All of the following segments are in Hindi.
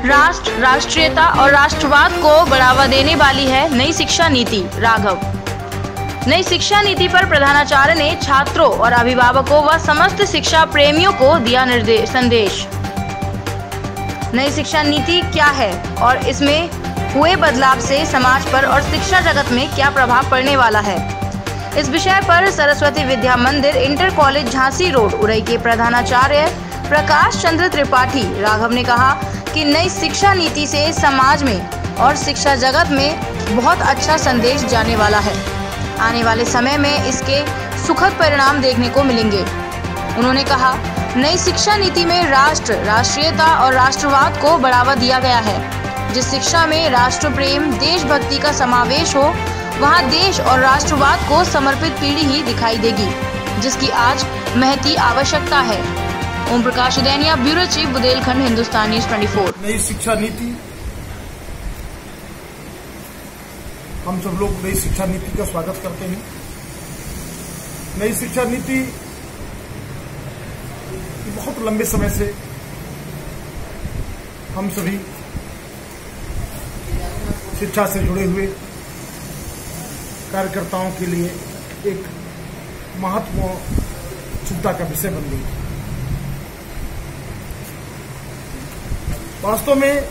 राष्ट्र, राष्ट्रीयता और राष्ट्रवाद को बढ़ावा देने वाली है नई शिक्षा नीति। राघव। नई शिक्षा नीति पर प्रधानाचार्य ने छात्रों और अभिभावकों व समस्त शिक्षा प्रेमियों को दिया संदेश। नई शिक्षा नीति क्या है और इसमें हुए बदलाव से समाज पर और शिक्षा जगत में क्या प्रभाव पड़ने वाला है, इस विषय पर सरस्वती विद्या मंदिर inter college Jhansi road Orai के प्रधानाचार्य प्रकाश चंद्र त्रिपाठी राघव ने कहा कि नई शिक्षा नीति से समाज में और शिक्षा जगत में बहुत अच्छा संदेश जाने वाला है। आने वाले समय में इसके सुखद परिणाम देखने को मिलेंगे। उन्होंने कहा, नई शिक्षा नीति में राष्ट्र, राष्ट्रीयता और राष्ट्रवाद को बढ़ावा दिया गया है। जिस शिक्षा में राष्ट्र प्रेम, देशभक्ति का समावेश हो, वहाँ देश और राष्ट्रवाद को समर्पित पीढ़ी ही दिखाई देगी, जिसकी आज महती आवश्यकता है। Om Prakash Dainiya, bureau chief, Bundelkhand, Hindustan news 24। नई शिक्षा नीति, हम सब लोग नई शिक्षा नीति का स्वागत करते हैं। नई शिक्षा नीति बहुत लंबे समय से हम सभी शिक्षा से जुड़े हुए कार्यकर्ताओं के लिए एक महत्वपूर्ण चिंता का विषय बन गई। वास्तव में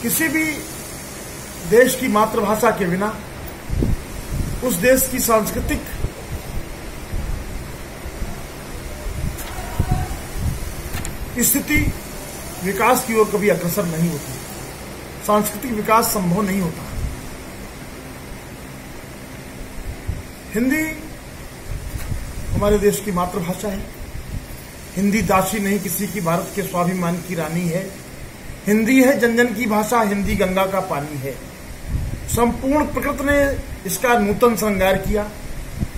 किसी भी देश की मातृभाषा के बिना उस देश की सांस्कृतिक स्थिति विकास की ओर कभी अग्रसर नहीं होती, सांस्कृतिक विकास संभव नहीं होता। हिंदी हमारे देश की मातृभाषा है। हिंदी दासी नहीं किसी की, भारत के स्वाभिमान की रानी है। हिंदी है जन जन की भाषा, हिंदी गंगा का पानी है। संपूर्ण प्रकृति ने इसका नूतन श्रृंगार किया।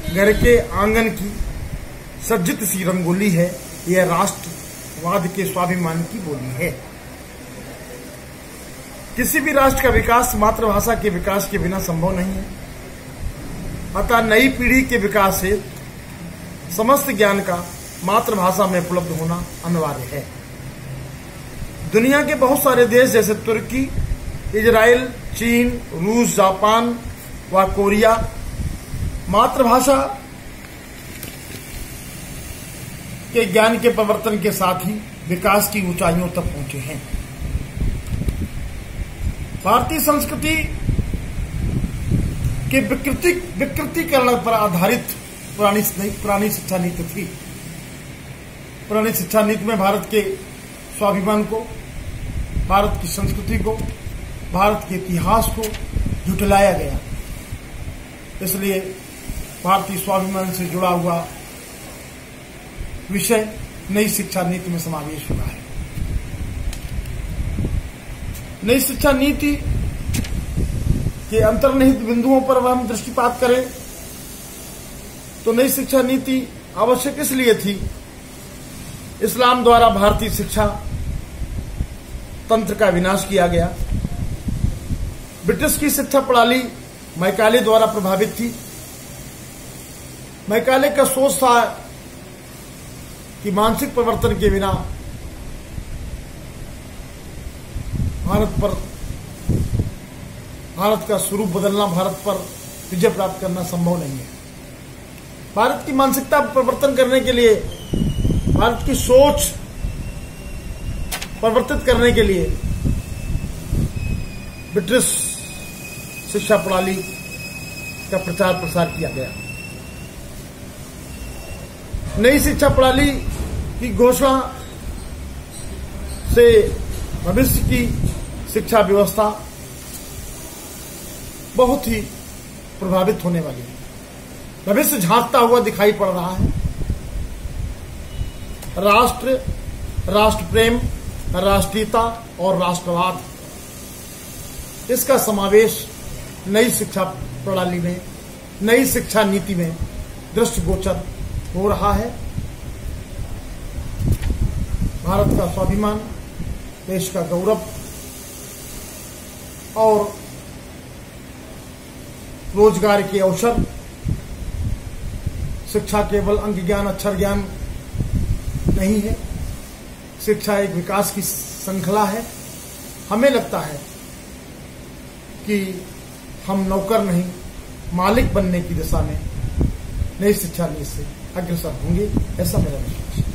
घर के आंगन की सज्जित सी रंगोली है। यह राष्ट्रवाद के स्वाभिमान की बोली है। किसी भी राष्ट्र का विकास मातृभाषा के विकास के बिना संभव नहीं है। अतः नई पीढ़ी के विकास से समस्त ज्ञान का मातृभाषा में उपलब्ध होना अनिवार्य है। दुनिया के बहुत सारे देश जैसे तुर्की, इजराइल, चीन, रूस, जापान व कोरिया मातृभाषा के ज्ञान के प्रवर्तन के साथ ही विकास की ऊंचाइयों तक पहुंचे हैं। भारतीय संस्कृति के विकृतीकरण पर आधारित पुरानी शिक्षा नीति थी। पुरानी शिक्षा नीति में भारत के स्वाभिमान को, भारत की संस्कृति को, भारत के इतिहास को झुठलाया गया। इसलिए भारतीय स्वाभिमान से जुड़ा हुआ विषय नई शिक्षा नीति में समावेश हुआ है। नई शिक्षा नीति के अंतर्निहित बिंदुओं पर हम दृष्टिपात करें तो नई शिक्षा नीति आवश्यक इसलिए थी, इस्लाम द्वारा भारतीय शिक्षा तंत्र का विनाश किया गया। ब्रिटिश की शिक्षा प्रणाली मैकाले द्वारा प्रभावित थी। मैकाले का सोच था कि मानसिक परिवर्तन के बिना भारत का स्वरूप बदलना, भारत पर विजय प्राप्त करना संभव नहीं है। भारत की मानसिकता परिवर्तन करने के लिए, भारत की सोच परिवर्तित करने के लिए ब्रिटिश शिक्षा प्रणाली का प्रचार प्रसार किया गया। नई शिक्षा प्रणाली की घोषणा से भविष्य की शिक्षा व्यवस्था बहुत ही प्रभावित होने वाली है। भविष्य झांकता हुआ दिखाई पड़ रहा है। राष्ट्र, राष्ट्र प्रेम, राष्ट्रीयता और राष्ट्रवाद, इसका समावेश नई शिक्षा प्रणाली में, नई शिक्षा नीति में दृष्टिगोचर हो रहा है। भारत का स्वाभिमान, देश का गौरव और रोजगार के अवसर, शिक्षा केवल अंक ज्ञान, अक्षर ज्ञान नहीं है। शिक्षा एक विकास की श्रृंखला है। हमें लगता है कि हम नौकर नहीं मालिक बनने की दिशा में नई शिक्षा नीति से अग्रसर होंगे, ऐसा मेरा विश्वास है।